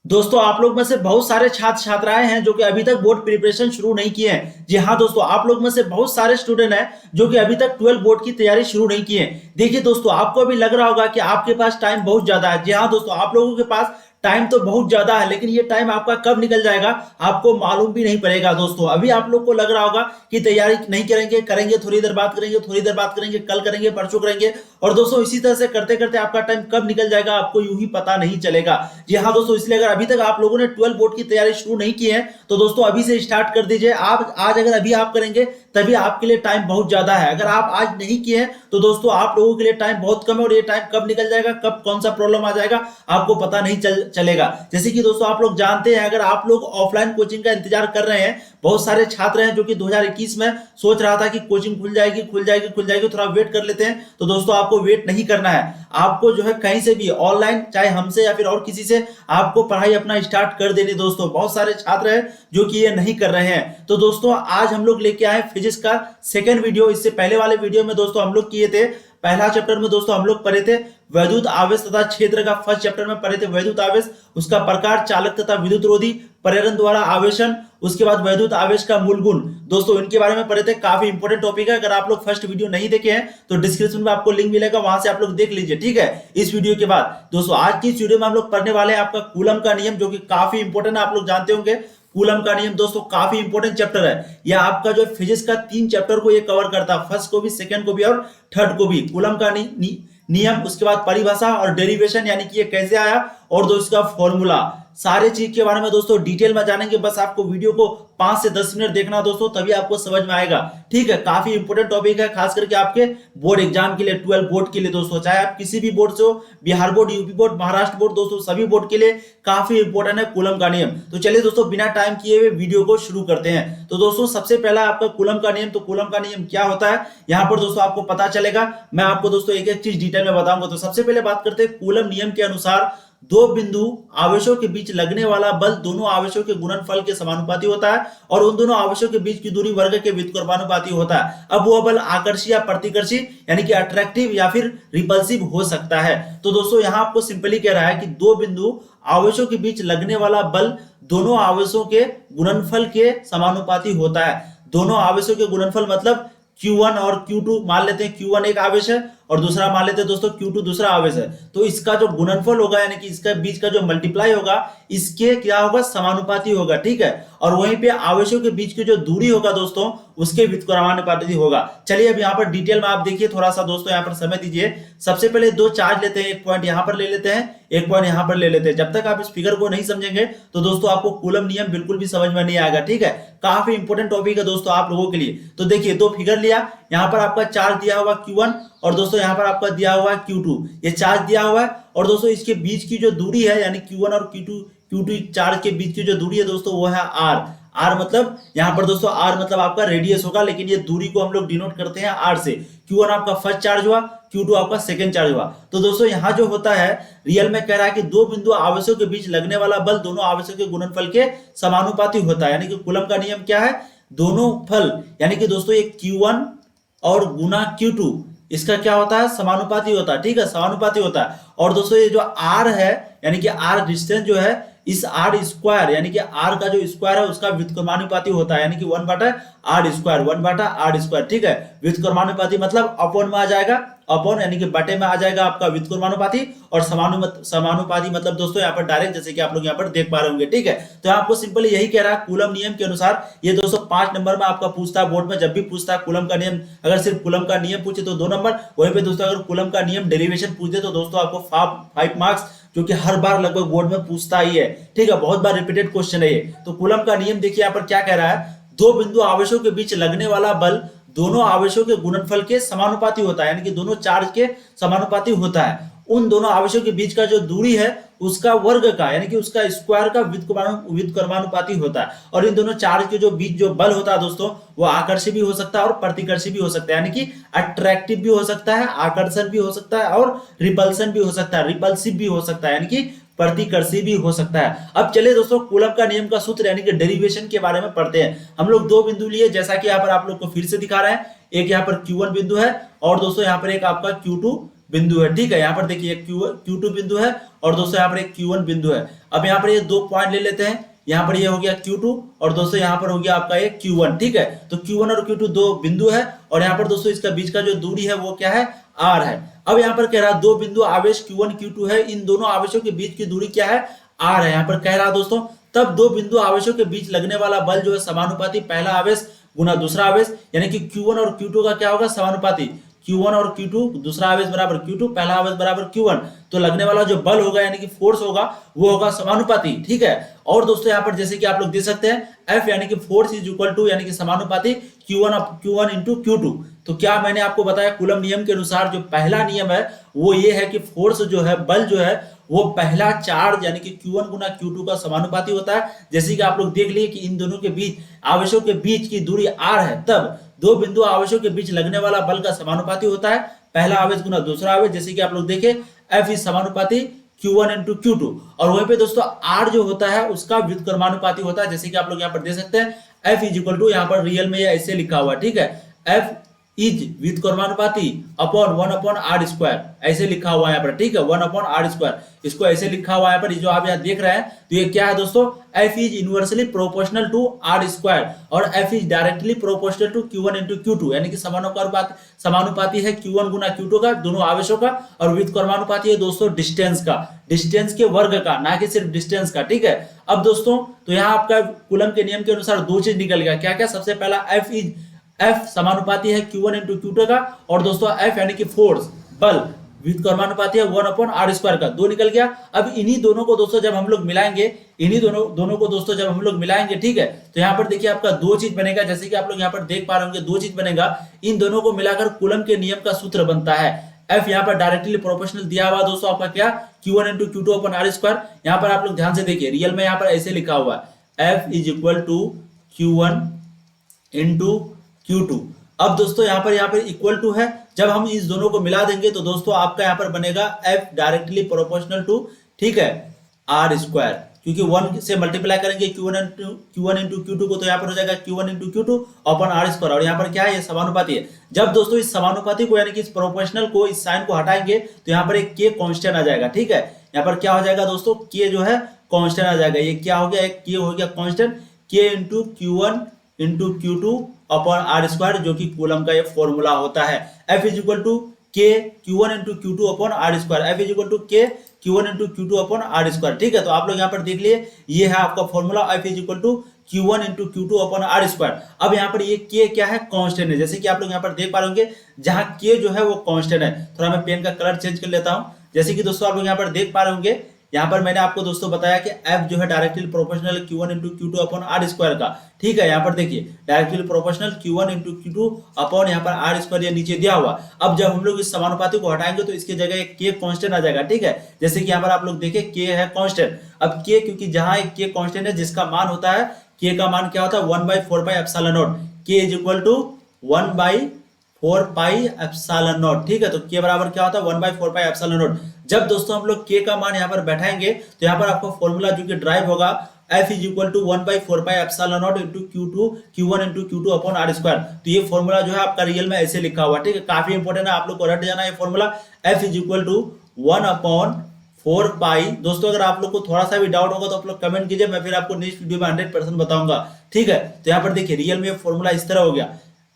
दोस्तों आप लोग में से बहुत सारे छात्र छात्राएं हैं जो कि अभी तक बोर्ड प्रिपरेशन शुरू नहीं किए हैं। जी हाँ दोस्तों, आप लोग में से बहुत सारे स्टूडेंट हैं जो कि अभी तक 12 बोर्ड की तैयारी शुरू नहीं किए हैं। देखिए दोस्तों, आपको अभी लग रहा होगा कि आपके पास टाइम बहुत ज्यादा है। जी हाँ दोस्तों, आप लोगों के पास टाइम तो बहुत ज्यादा है, लेकिन ये टाइम आपका कब निकल जाएगा आपको मालूम भी नहीं पड़ेगा। दोस्तों अभी आप लोग को लग रहा होगा कि तैयारी नहीं करेंगे, करेंगे थोड़ी देर बात करेंगे, थोड़ी देर बात करेंगे, कल करेंगे, परसों करेंगे, और दोस्तों इसी तरह से करते करते आपका टाइम कब निकल जाएगा आपको यूं ही पता नहीं चलेगा। जी हाँ दोस्तों, इसलिए अगर अभी तक आप लोगों ने 12 बोर्ड की तैयारी शुरू नहीं की है तो दोस्तों अभी से स्टार्ट कर दीजिए। आप आज अगर अभी आप करेंगे तभी आपके लिए टाइम बहुत ज्यादा है। अगर आप आज नहीं किए हैं तो दोस्तों आप लोगों के लिए टाइम बहुत कम है, और ये टाइम कब निकल जाएगा, कब कौन सा प्रॉब्लम आ जाएगा आपको पता नहीं चलेगा। जैसे कि दोस्तों आप लोग जानते हैं, अगर आप लोग ऑफलाइन कोचिंग का इंतजार कर रहे हैं, बहुत सारे छात्र हैं जो कि 2021 में सोच रहा था कि कोचिंग खुल जाएगी खुल जाएगी खुल जाएगी, थोड़ा वेट कर लेते हैं, तो दोस्तों आपको वेट नहीं करना है। आपको जो है कहीं से भी ऑनलाइन, चाहे हमसे या फिर और किसी से, आपको पढ़ाई अपना स्टार्ट कर देनी। दोस्तों बहुत सारे छात्र हैं जो कि ये नहीं कर रहे हैं। तो दोस्तों आज हम लोग लेके आए फिजिक्स का सेकेंड वीडियो। इससे पहले वाले वीडियो में दोस्तों हम लोग किए थे, पहला चैप्टर में दोस्तों हम लोग पढ़े थे वैद्युत आवेश तथा क्षेत्र का। फर्स्ट चैप्टर में पढ़े थे वैद्युत आवेश, उसका प्रकार, चालक तथा विद्युत रोधी, प्रेरण द्वारा आवेशन, उसके बाद वैद्युत आवेश का मूल गुण। दोस्तों इनके बारे में पढ़े थे, काफी इंपोर्टेंट टॉपिक है। अगर आप लोग फर्स्ट वीडियो नहीं देखे हैं तो डिस्क्रिप्शन में आपको लिंक मिलेगा, वहां से आप लोग देख लीजिए, ठीक है। इस वीडियो के बाद दोस्तों आज की इस वीडियो में हम लोग पढ़ने वाले हैं आपका कूलम का नियम, जो कि काफी इंपोर्टेंट है। आप लोग जानते होंगे कूलम का नियम दोस्तों काफी इंपोर्टेंट चैप्टर है। यह आपका जो फिजिक्स का 3 चैप्टर को ये कवर करता है, फर्स्ट को भी, सेकंड को भी और थर्ड को भी। कूलम का नियम, उसके बाद परिभाषा और डेरिवेशन, यानी कि ये कैसे आया, और दोस्तों इसका फॉर्मूला, सारे चीज के बारे में दोस्तों डिटेल में जानेंगे। बस आपको वीडियो को 5 से 10 मिनट देखना दोस्तों, तभी आपको समझ में आएगा, ठीक है। काफी इंपोर्टेंट टॉपिक है, खास करके आपके बोर्ड एग्जाम के लिए, 12 बोर्ड के लिए दोस्तों, चाहे आप किसी भी बोर्ड से हो, Bihar board, UP board, Maharashtra board, दोस्तों सभी बोर्ड के लिए काफी इंपोर्टेंट है कूलम का नियम। तो चलिए दोस्तों बिना टाइम किए हुए वीडियो को शुरू करते हैं। तो दोस्तों सबसे पहला आपका कूलम का नियम। तो कूलम का नियम क्या होता है यहाँ पर दोस्तों आपको पता चलेगा। मैं आपको दोस्तों एक एक चीज डिटेल में बताऊंगा। तो सबसे पहले बात करते हैं कूलम नियम के अनुसार, दो बिंदु आवेशों के बीच लगने वाला बल दोनों आवेशों के गुणनफल के समानुपाती होता है, और उन दोनों आवेशों के बीच की दूरी वर्ग के व्युत्क्रमानुपाती होता है। अब वह बल आकर्षी या प्रतिकर्षी, यानी कि अट्रैक्टिव या फिर रिपल्सिव हो सकता है। तो दोस्तों यहाँ आपको सिंपली कह रहा है कि दो बिंदु आवेशों के बीच लगने वाला बल दोनों आवेशों के गुणनफल के समानुपाती होता है। दोनों आवेशों के गुणनफल मतलब Q1 और Q2 मान लेते हैं। Q1 एक आवेश है और दूसरा मान लेते हैं दोस्तों Q2 दूसरा आवेश है। तो इसका जो गुणनफल होगा, यानी कि इसका बीच का जो मल्टीप्लाई होगा, इसके क्या होगा, समानुपाती होगा, ठीक है। और वहीं पे आवेशों के बीच की जो दूरी होगा दोस्तों, उसके व्युत्क्रमानुपाती होगा। चलिए अब यहाँ पर डिटेल में आप देखिए, थोड़ा सा दोस्तों यहाँ पर समय दीजिए। सबसे पहले दो चार्ज लेते हैं, एक पॉइंट यहाँ पर ले लेते हैं, एक पॉइंट यहाँ पर ले लेते हैं। जब तक आप इस फिगर को नहीं समझेंगे तो दोस्तों आपको कूलम नियम बिल्कुल भी समझ में नहीं आएगा, ठीक है। काफी इंपोर्टेंट टॉपिक है दोस्तों आप लोगों के लिए। तो देखिए दो फिगर लिया, यहाँ पर आपका चार्ज दिया हुआ Q1, और दोस्तों यहाँ पर आपका दिया हुआ है Q2। ये चार्ज दिया हुआ है, और दोस्तों इसके बीच की जो दूरी है, यानी Q1 और Q2 चार्ज के बीच की जो दूरी है दोस्तों, वो है R। R मतलब यहाँ पर दोस्तों R मतलब आपका रेडियस होगा, लेकिन ये दूरी को हम लोग डिनोट करते हैं R से। Q1 आपका फर्स्ट चार्ज हुआ, Q2 आपका सेकंड चार्ज हुआ। तो दोस्तों यहाँ जो होता है, रियल में कह रहा है कि दो बिंदु आवेशों के बीच लगने वाला बल दोनों आवेशों के गुणनफल के समानुपाती होता है। यानी कि कूलम का नियम क्या है, दोनों फल, यानी कि दोस्तों ये Q1 और गुना Q2, इसका क्या होता है, समानुपाती होता है, ठीक है, समानुपाती होता है। और दोस्तों ये जो R है, यानी कि R डिस्टेंस जो है, इस R स्क्वायर, यानी कि R का जो स्क्वायर है उसका व्युत्क्रमानुपाती होता है, यानी कि 1/r², 1/r², ठीक है। व्युत्क्रमानुपाती मतलब अपॉन में आ जाएगा, अपॉन यानी कि बटे में आ जाएगा आपका व्युत्क्रमानुपाती, और समानुपाती मतलब दोस्तों यहाँ पर डायरेक्ट, जैसे कि आप लोग यहाँ पर देख पा रहे होंगे, ठीक है। तो आपको सिंपली यही कह रहा है कूलम नियम के अनुसार। ये दोस्तों 5 नंबर में आपका पूछता है बोर्ड में, जब भी पूछता है कूलम का नियम। अगर सिर्फ कूलम का नियम पूछे तो 2 नंबर, वहीं पे दोस्तों अगर कूलम का नियम डेरिवेशन पूछे तो दोस्तों आपको 5 मार्क्स, जो कि हर बार लगभग बोर्ड में पूछता ही है, ठीक है, बहुत बार रिपीटेड क्वेश्चन है ये। तो कूलम का नियम देखिए यहाँ पर क्या कह रहा है, दो बिंदु आवेशों के बीच लगने वाला बल दोनों आवेशों के गुणनफल के समानुपाती होता है, यानी कि दोनों चार्ज के समानुपाती होता है। उन दोनों आवेशों के बीच का जो दूरी है उसका वर्ग का, यानी कि उसका स्क्वायर का व्युत्क्रमानुपाती होता है। और इन दोनों चार्ज के जो बीच जो बल होता है दोस्तों, वो आकर्षी भी हो सकता है और प्रतिकर्षी भी हो सकता है, यानी कि अट्रैक्टिव भी हो सकता है, आकर्षण भी हो सकता है, और रिपल्सन भी हो सकता है, रिपल्सिव भी हो सकता है, यानी कि प्रतिकर्षी भी हो सकता है। अब चलिए दोस्तों कूलम का नियम का सूत्र यानी कि डेरिवेशन के बारे में पढ़ते हैं। हम लोग दो बिंदु लिए, जैसा कि यहाँ पर आप लोग को फिर से दिखा रहे हैं, एक यहाँ पर Q1 बिंदु है, और दोस्तों यहाँ पर एक आपका Q2 बिंदु है, ठीक है। यहाँ पर देखिए Q2 बिंदु है और दोस्तों यहाँ पर एक Q1 बिंदु है। अब यहाँ पर ये दो पॉइंट ले लेते हैं, यहाँ पर ये हो गया Q2 और दोस्तों यहाँ पर हो गया आपका ये Q1, ठीक है। तो Q1 और Q2 दो बिंदु है और यहाँ पर दोस्तों इसका बीच का जो दूरी है वो क्या है, R है। अब यहाँ पर कह रहा दो बिंदु आवेश Q1 Q2 है, इन दोनों आवेशों के बीच की दूरी क्या है, R है। यहाँ पर कह रहा दोस्तों तब दो बिंदु आवेशों के बीच लगने वाला बल जो है समानुपाती पहला आवेश गुना दूसरा आवेश, यानी कि Q1 और Q2 का क्या होगा, समानुपाती। Q1 और Q2 दूसरा आवेश बराबर Q2 पहला आवेश बराबर Q1, तो लगने वाला जो बल होगा यानी कि फोर्स होगा वो होगा समानुपाती, ठीक है। और दोस्तों यहाँ पर जैसे कि आप लोग देख सकते हैं F यानी कि फोर्स इज इक्वल टू यानी कि समानुपाती Q1 इंटू Q2। तो क्या मैंने आपको बताया कूलम नियम के अनुसार जो पहला नियम है वो ये है कि फोर्स जो है, बल जो है वो पहला चार्ज यानी कि Q1 गुना Q2 का समानुपाती होता है। जैसे कि आप लोग देख लिए कि इन दोनों के बीच आवेशों के बीच की दूरी R है, तब दो बिंदु आवेशों के बीच लगने वाला बल का समानुपाती होता है पहला आवेश गुना दूसरा आवेश। जैसे कि आप लोग देखें F इज समानुपाती Q1 इंटू Q2 और वहीं पे दोस्तों R जो होता है उसका व्युत्क्रमानुपाती होता है। जैसे कि आप लोग यहाँ पर देख सकते हैं F इज इक्वल टू, यहाँ पर रियल में ऐसे लिखा हुआ है, ठीक है, F इज व्युत्क्रमानुपाती अपॉन 1 अपॉन R स्क्वायर, ऐसे लिखा हुआ है यहाँ पर, ठीक है, 1 अपॉन R स्क्वायर, इसको ऐसे लिखा हुआ है यहाँ पर। जो आप यहाँ देख रहे हैं तो ये क्या है दोस्तों, F is inversely proportional to R square और F is directly proportional to Q1 into Q2, यानी कि समानुपाती है Q1 गुना Q2 का दोनों आवेशों का, और व्युत्क्रमानुपाती है दोस्तों डिस्टेंस का, डिस्टेंस के वर्ग का, ना कि सिर्फ डिस्टेंस का, ठीक है। अब दोस्तों तो यहाँ आपका कूलम के नियम के अनुसार दो चीज निकल गया, क्या क्या, सबसे पहला F समानुपाती है Q1 इंटू Q2 का, और दोस्तों F यानी कि फोर्स, बल, व्युत्क्रमानुपाती है 1 अपॉन R स्क्वायर का, दो निकल गया। अब इन्हीं दोनों को दोस्तों जब हम लोग मिलाएंगे, इन्हीं दोनों को दोस्तों जब हम लोग मिलाएंगे, ठीक है, तो यहाँ पर देखिए आपका दो चीज बनेगा। जैसे कि आप लोग यहाँ पर देख पा रहे होंगे दो चीज बनेगा, इन दोनों को मिलाकर कूलम के नियम का सूत्र बनता है। F यहाँ पर डायरेक्टली प्रोपोर्शनल दिया हुआ दोस्तों आपका क्या, Q1 into Q2 upon R square. यहाँ पर आप लोग ध्यान से देखिए, रियल में यहाँ पर ऐसे लिखा हुआ है F is equal to Q1 into Q2। अब दोस्तों यहाँ पर इक्वल टू है, जब हम इस दोनों को मिला देंगे तो दोस्तों आपका यहाँ पर बनेगा F डायरेक्टली प्रोपोर्शनल टू, ठीक है, R स्क्वायर, क्योंकि 1 से मल्टीप्लाई करेंगे Q1 इंटू Q2 को, तो यहाँ पर हो जाएगा Q1 into Q2 upon R square, और यहाँ पर क्या है, ये समानुपाती है। जब दोस्तों इस समानुपाती को यानी कि इस प्रोपोर्शनल को, इस साइन को हटाएंगे तो यहाँ पर एक K कांस्टेंट आ जाएगा, ठीक है। यहाँ पर क्या हो जाएगा दोस्तों, K जो है कांस्टेंट आ जाएगा। ये क्या हो गया, एक K हो गया constant, K into Q1 into Q2 upon R square, जो कि कूलम का ये फॉर्मूला होता है। F is equal to K Q1 into Q2 upon R square, F is equal to K Q1 into Q2 upon R square, ठीक है। तो आप लोग यहाँ पर देख लिए, ये है आपका formula, F is equal to Q1 into Q2 upon R square. अब यहाँ पर ये K क्या है, कांस्टेंट है। जैसे कि आप लोग यहाँ पर देख पा रहे होंगे, जहाँ K जो है वो कांस्टेंट है। थोड़ा मैं पेन का कलर चेंज कर लेता हूँ। जैसे कि दोस्तों आप लोग यहाँ पर देख पा रहे होंगे, यहाँ पर मैंने आपको दोस्तों बताया कि F जो है directly proportional Q1 into Q2 upon R square का, ठीक है। यहाँ पर देखिए directly proportional Q1 into Q2 upon यहाँ पर R स्क्वायर, ये नीचे दिया हुआ। अब जब हम लोग इस समानुपाती को हटाएंगे तो इसकी जगह एक K कांस्टेंट आ जाएगा, ठीक है। जैसे कि यहाँ पर आप लोग देखें K है कांस्टेंट। अब K, क्योंकि जहाँ एक K कांस्टेंट है जिसका मान होता है, K का मान क्या होता है, 1/4 pi epsilon naught, K is equal to 1/4 pi epsilon naught, ठीक है। तो K बराबर क्या होता है, 1/4 पाई एप्सिलॉन नॉट। जब दोस्तों हम लोग K का मान यहाँ पर बैठाएंगे तो यहाँ पर आपको फॉर्मूला जो कि ड्राइव होगा, F is equal to 1/4 pi epsilon naught into Q1 into Q2 upon R square. तो ये फॉर्मूला जो है आपका रियल में ऐसे लिखा हुआ, ठीक है, काफी इंपॉर्टेंट है, आप लोग को रट जाना है formula. F is equal to 1/4 pi. दोस्तों अगर आप लोग को थोड़ा सा भी डाउट होगा तो आप लोग कमेंट कीजिए, मैं फिर आपको नेक्स्ट वीडियो में 100% बताऊंगा, ठीक है। तो यहाँ पर देखिए रियल में फॉर्मूला इस तरह हो गया,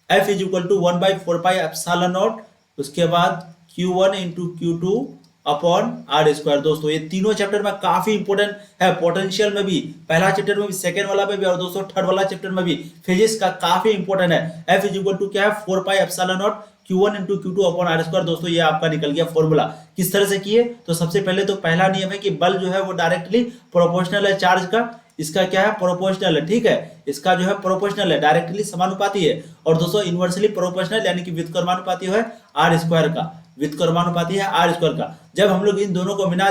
F is equal to 1/4 pi epsilon naught, उसके बाद Q1 into Q2 upon R square. दोस्तों ये तीनों चैप्टर में काफी इंपॉर्टेंट है, पोटेंशियल में भी, पहला चैप्टर में भी, सेकंड वाला में भी, और दोस्तों थर्ड वाला चैप्टर में भी फिजिक्स का काफी इंपॉर्टेंट है। F इज इक्वल टू क्या है, 4 पाई epsilon not Q1 into Q2 upon R square. दोस्तों ये आपका निकल गया फॉर्मूला। किस तरह से किए, तो सबसे पहले तो पहला नियम है कि बल जो है वो डायरेक्टली प्रोपोर्शनल है चार्ज का, इसका क्या है, प्रोपोर्शनल है, ठीक है, इसका जो है प्रोपोर्शनल है, डायरेक्टली समानुपाती है। और दोस्तों इनवर्सली प्रोपोर्शनल यानी कि व्युत्क्रमानुपाती है R स्क्वायर का, व्युत्क्रमानुपाती है R स्क्वायर का। जब हम लोग इन दोनों को मिला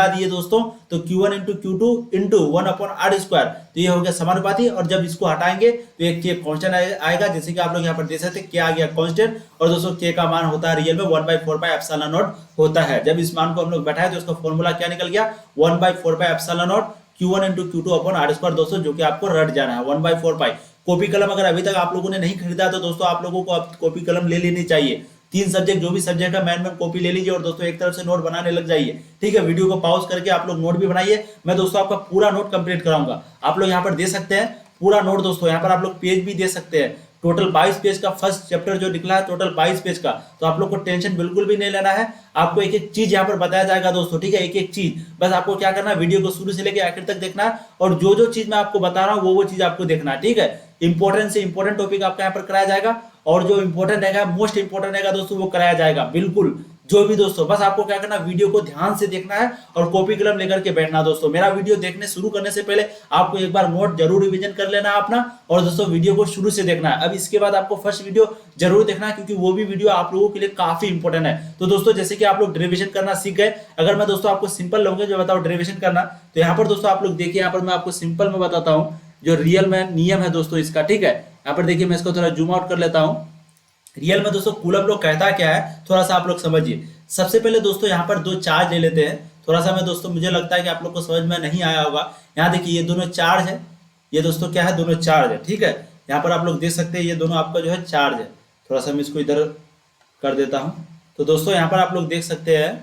दिए दोस्तों, तो Q1 into Q2 into 1 upon R square, तो ये हो गया समानुपाती। और जब इसको हटाएंगे तो एक K कांस्टेंट आएगा, जैसे कि आप लोग यहाँ पर देख सकते हैं, K आ गया कांस्टेंट। और दोस्तों K का मान होता है रियल में 1/4 पाई एप्सिलॉन नॉट होता है। जब इस मान को हम लोग बैठाए तो उसका फॉर्मूला क्या निकल गया, 1/4 pi epsilon not Q1 into Q2 upon R square. दोस्तों जो कि आपको रट जाना है, 1/4 पाई। कॉपी कलम अगर अभी तक आप लोगों ने नहीं खरीदा तो दोस्तों आप लोगों को अब कॉपी कलम ले लेनी चाहिए, 3 सब्जेक्ट जो भी सब्जेक्ट का मैन कॉपी ले लीजिए और दोस्तों एक तरफ से नोट बनाने लग जाइए। ठीक है, वीडियो को पॉज करके आप लोग नोट भी बनाइए। मैं दोस्तों आपका पूरा नोट कंप्लीट कराऊंगा। आप लोग यहाँ पर दे सकते हैं पूरा नोट दोस्तों, यहाँ पर आप लोग पेज भी दे सकते हैं। टोटल 22 पेज का फर्स्ट चैप्टर जो निकला है, टोटल 22 पेज का। तो आप लोग को टेंशन बिल्कुल भी नहीं लेना है। आपको एक एक चीज यहाँ पर बताया जाएगा दोस्तों। ठीक है, एक एक चीज, बस आपको क्या करना है, वीडियो को शुरू से लेकर आखिर तक देखना है और जो जो चीज मैं आपको बता रहा हूँ वो चीज आपको देखना है। ठीक है, इंपॉर्टेंट से इंपॉर्टेंट टॉपिक आपका यहाँ पर कराया जाएगा और जो इंपॉर्टेंट रहेगा, मोस्ट इंपॉर्टेंट रहेगा दोस्तों, वो कराया जाएगा बिल्कुल। जो भी दोस्तों, बस आपको क्या करना, वीडियो को ध्यान से देखना है और कॉपी कलम लेकर के बैठना दोस्तों। मेरा वीडियो देखने शुरू करने से पहले आपको एक बार नोट जरूर रिवीजन कर लेना है अपना, और दोस्तों वीडियो को शुरू से देखना है। अब इसके बाद आपको फर्स्ट वीडियो जरूर देखना है, क्योंकि वो भी वीडियो आप लोगों के लिए काफी इंपॉर्टेंट है। तो दोस्तों जैसे कि आप लोग डेरिवेशन करना सीख गए, अगर मैं दोस्तों आपको सिंपल लैंग्वेज में बताऊं डेरिवेशन करना, तो यहाँ पर दोस्तों आप लोग देखिए, यहाँ पर मैं आपको सिंपल में बताता हूँ जो रियल में नियम है दोस्तों इसका। ठीक है, यहाँ पर देखिए, मैं इसको थोड़ा जूम आउट कर लेता हूँ। रियल में दोस्तों कूलम लोग कहता क्या है, थोड़ा सा आप लोग समझिए। सबसे पहले दोस्तों यहाँ पर दो चार्ज ले लेते हैं। थोड़ा सा मैं दोस्तों, मुझे लगता है कि आप लोग को समझ में नहीं आया होगा। यहाँ देखिए, ये दोनों चार्ज है, ये दोस्तों क्या है, दोनों चार्ज है। ठीक है, यहाँ पर आप लोग देख सकते हैं ये दोनों आपका जो है चार्ज है। थोड़ा सा मैं इसको इधर कर देता हूँ। तो दोस्तों यहाँ पर आप लोग देख सकते हैं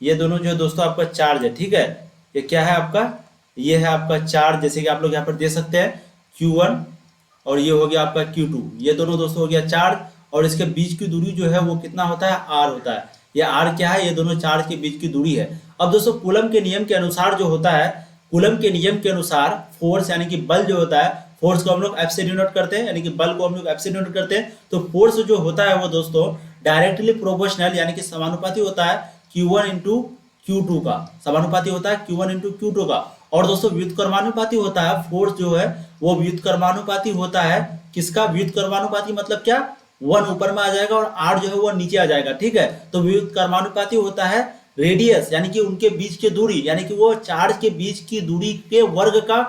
ये दोनों जो है दोस्तों आपका चार्ज है। ठीक है, ये क्या है आपका, ये है आपका चार्ज, जैसे कि आप लोग यहाँ पर देख सकते हैं Q1 और ये हो गया आपका Q2। ये दोनों दोस्तों हो गया चार्ज, और इसके बीच की दूरी जो है वो कितना होता है, R होता है। ये R क्या है, ये दोनों चार्ज के बीच की दूरी है। अब दोस्तों कूलम के नियम के अनुसार जो होता है, कूलम के नियम के अनुसार फोर्स यानी कि बल जो होता है, फोर्स को हम लोग F से डिनोट करते हैं, यानी कि बल को हम लोग F से डिनोट करते हैं। तो फोर्स जो होता है वो दोस्तों डायरेक्टली प्रोपोर्शनल यानी कि समानुपाती होता है Q1 इंटू Q2 का, समानुपाती होता है Q1 इंटू Q2 का। और दोस्तों व्युत्क्रमानुपाती होता है, फोर्स जो है वो व्युत्क्रमानुपाती होता है किसका, व्युत्क्रमानुपाती मतलब क्या, 1 ऊपर में आ जाएगा और R जो है वो नीचे आ जाएगा। ठीक है, तो व्युत्क्रमानुपाती होता है रेडियस यानी कि उनके बीच की दूरी, यानी कि वो चार्ज के बीच की दूरी के वर्ग का,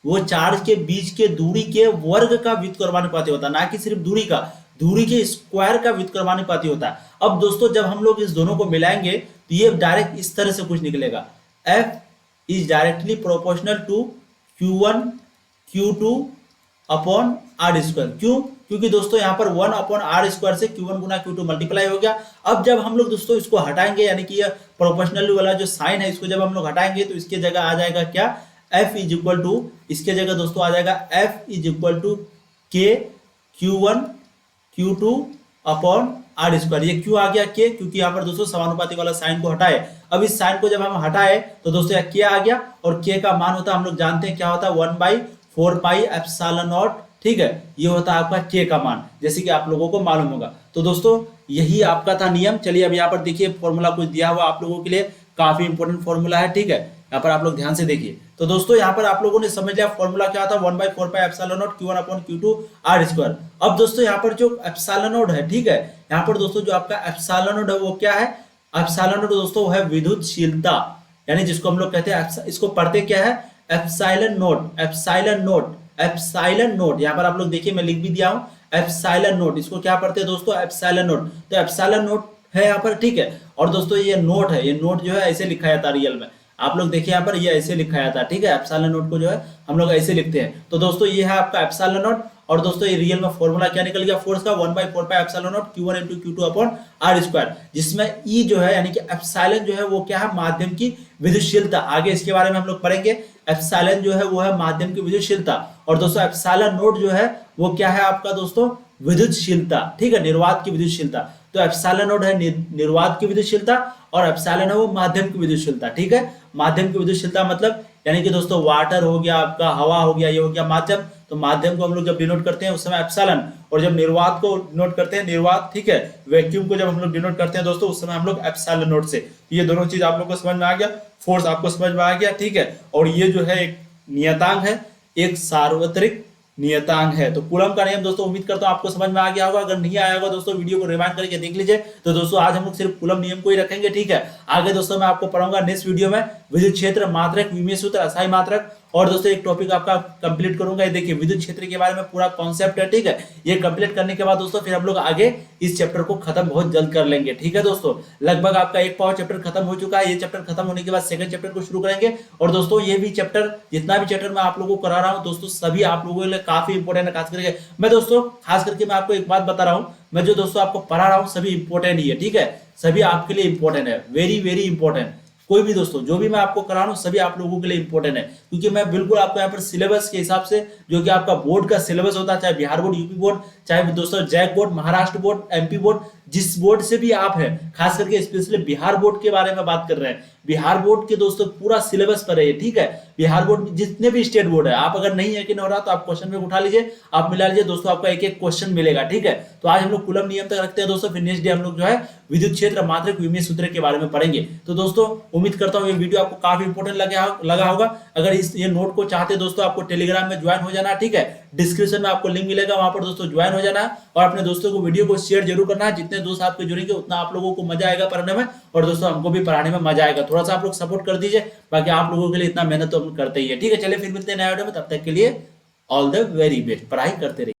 वो चार्ज के बीच के दूरी के वर्ग का व्युत्क्रमानुपाती होता है, ना कि सिर्फ दूरी का, दूरी के स्क्वायर का व्युत्क्रमानुपाती होता है। अब दोस्तों जब हम लोग इस दोनों को मिलाएंगे तो ये डायरेक्ट इस तरह से कुछ निकलेगा, F is directly proportional to Q1 Q2 upon R square. क्यों, क्योंकि दोस्तों यहाँ पर 1 अपॉन R स्क्वायर से Q1 गुना Q2 मल्टीप्लाई हो गया। अब जब हम लोग दोस्तों इसको हटाएंगे, यानी कि ये प्रोपोर्शनल वाला जो साइन है इसको जब हम लोग हटाएंगे तो इसके जगह आ जाएगा क्या, F इज इक्वल टू, इसके जगह दोस्तों आ जाएगा F is equal to K Q1 Q2 upon R square. ये क्यों आ गया K, क्योंकि यहाँ पर दोस्तों समानुपाती वाला साइन को हटाए। अब इस साइन को जब हम हटाए तो दोस्तों यहाँ K आ गया, और K का मान होता है, हम लोग जानते हैं क्या होता है, 1/4 पाई एप्सिलॉन नॉट। ठीक है, ये होता है आपका K का मान, जैसे कि आप लोगों को मालूम होगा। तो दोस्तों यही आपका था नियम। चलिए अब यहाँ पर देखिए फॉर्मूला कुछ दिया हुआ आप लोगों के लिए, काफी इंपॉर्टेंट फॉर्मूला है। ठीक है, यहाँ पर आप लोग ध्यान से देखिए। तो दोस्तों यहाँ पर आप लोगों ने समझ लिया फॉर्मूला क्या था, 1/4 pi epsilon not Q1 upon Q2 R square. अब दोस्तों यहाँ पर जो एप्सिलॉन नॉट है, ठीक है, यहाँ पर दोस्तों जो आपका एप्सिलॉन नॉट है वो क्या है, एप्सिलॉन नॉट दोस्तों है विद्युतशीलता, यानी जिसको हम लोग कहते हैं, इसको पढ़ते क्या है, epsilon not, epsilon not, epsilon not. यहाँ पर आप लोग देखिए मैं लिख भी दिया हूँ एप्सिलॉन नॉट, इसको क्या पढ़ते हैं दोस्तों, एप्सिलॉन नॉट। तो एप्सिलॉन नॉट है यहाँ पर। ठीक है, और दोस्तों ये नोट है, ये नोट जो है ऐसे लिखा जाता है रियल में, आप लोग देखिए यहाँ पर ये ऐसे लिखा जाता है। ठीक है, एप्सिलॉन नॉट को जो है हम लोग ऐसे लिखते हैं। तो दोस्तों ये है आपका एप्सिलॉन नॉट, और दोस्तों ये रियल में फॉर्मूला क्या निकल गया फोर्स का, 1/4 pi epsilon not Q1 into Q2 upon R square, जिसमें E जो है यानी कि एप्सिलॉन जो है वो क्या है, माध्यम की विद्युतशीलता। आगे इसके बारे में हम लोग पढ़ेंगे। एप्सिलॉन जो है वो है माध्यम की विद्युतशीलता, और दोस्तों एप्सिलॉन नॉट जो है वो क्या है आपका दोस्तों, विद्युतशीलता। ठीक है, निर्वात की विद्युतशीलता। तो एप्सिलॉन नॉट है निर्वात की विद्युतशीलता, और एप्सिलॉन है वो माध्यम की विद्युतशीलता। ठीक है, माध्यम की विद्युतशीलता मतलब यानी कि दोस्तों वाटर हो गया आपका, हवा हो गया, ये हो गया माध्यम। तो माध्यम को हम लोग जब डिनोट करते हैं उस समय एप्सिलॉन, और जब निर्वात को डिनोट करते हैं निर्वात, ठीक है, वैक्यूम को जब हम लोग डिनोट करते हैं दोस्तों उस समय हम लोग एप्सिलॉन नॉट से। ये दोनों चीज आप लोग को समझ में आ गया, फोर्स आपको समझ में आ गया। ठीक है, और ये जो है एक नियतांक है, एक सार्वत्रिक नियतांक है। तो कूलम का नियम दोस्तों उम्मीद करता हूं आपको समझ में आ गया होगा। अगर नहीं आया होगा दोस्तों वीडियो को रिवाइंड करके देख लीजिए। तो दोस्तों आज हम लोग सिर्फ कूलम नियम को ही रखेंगे। ठीक है, आगे दोस्तों मैं आपको पढ़ाऊंगा नेक्स्ट वीडियो में विद्युत क्षेत्र, मात्रक, विमीय सूत्र, अस्थायी मात्रक, और दोस्तों एक टॉपिक आपका कंप्लीट करूंगा। ये देखिए विद्युत क्षेत्र के बारे में पूरा कॉन्सेप्ट है। ठीक है, ये कंप्लीट करने के बाद दोस्तों फिर हम लोग आगे इस चैप्टर को खत्म बहुत जल्द कर लेंगे। ठीक है दोस्तों, लगभग आपका एक पावर चैप्टर खत्म हो चुका है। ये चैप्टर खत्म होने के बाद सेकंड चैप्टर को शुरू करेंगे। और दोस्तों ये भी चैप्टर, जितना भी चैप्टर मैं आप लोगों को करा रहा हूँ दोस्तों, सभी आप लोगों के लिए काफी इंपॉर्टेंट है। खास करके मैं आपको एक बात बता रहा हूँ, मैं जो दोस्तों आपको पढ़ा रहा हूँ सभी इंपॉर्टेंट ही है, ठीक है, सभी आपके लिए इंपॉर्टेंट है, वेरी वेरी इंपॉर्टेंट। कोई भी दोस्तों जो भी मैं आपको करा रहा हूँ सभी आप लोगों के लिए इंपॉर्टेंट है, क्योंकि मैं बिल्कुल आपको यहाँ पर सिलेबस के हिसाब से, जो कि आपका बोर्ड का सिलेबस होता है, चाहे बिहार बोर्ड, यूपी बोर्ड, चाहे दोस्तों JAC board, Maharashtra board, MP board, जिस बोर्ड से भी आप हैं, खास करके स्पेशली बिहार बोर्ड के बारे में बात कर रहे हैं, बिहार बोर्ड के दोस्तों पूरा सिलेबस पर है, ठीक है। बिहार बोर्ड में जितने भी स्टेट बोर्ड है, आप अगर नहीं यकीन हो रहा तो आप क्वेश्चन में उठा लीजिए, आप मिला लीजिए दोस्तों, आपका एक एक क्वेश्चन मिलेगा, ठीक है। तो आज हम लोग कूलम नियम तक रखते हैं दोस्तों, फिर नेक्स्ट डे हम लोग जो है विद्युत क्षेत्र, मात्रक, विमीय सूत्र के बारे में पढ़ेंगे। तो दोस्तों उम्मीद करता हूँ ये वीडियो आपको काफी इंपॉर्टेंट लगा होगा। अगर ये नोट को चाहते दोस्तों आपको टेलीग्राम में ज्वाइन हो जाना, ठीक है, डिस्क्रिप्शन में आपको लिंक मिलेगा, वहां पर दोस्तों ज्वाइन हो जाना है और अपने दोस्तों को वीडियो को शेयर जरूर करना है। जितने दोस्त आपके जुड़ेंगे उतना आप लोगों को मजा आएगा पढ़ने में, और दोस्तों हमको भी पढ़ाने में मजा आएगा। थोड़ा सा आप लोग सपोर्ट कर दीजिए, बाकी आप लोगों के लिए इतना मेहनत तो हम करते ही है, ठीक है। चलिए फिर मिलते हैं नए वीडियो में, तब तक के लिए ऑल द वेरी बेस्ट, पढ़ाई करते रहिए।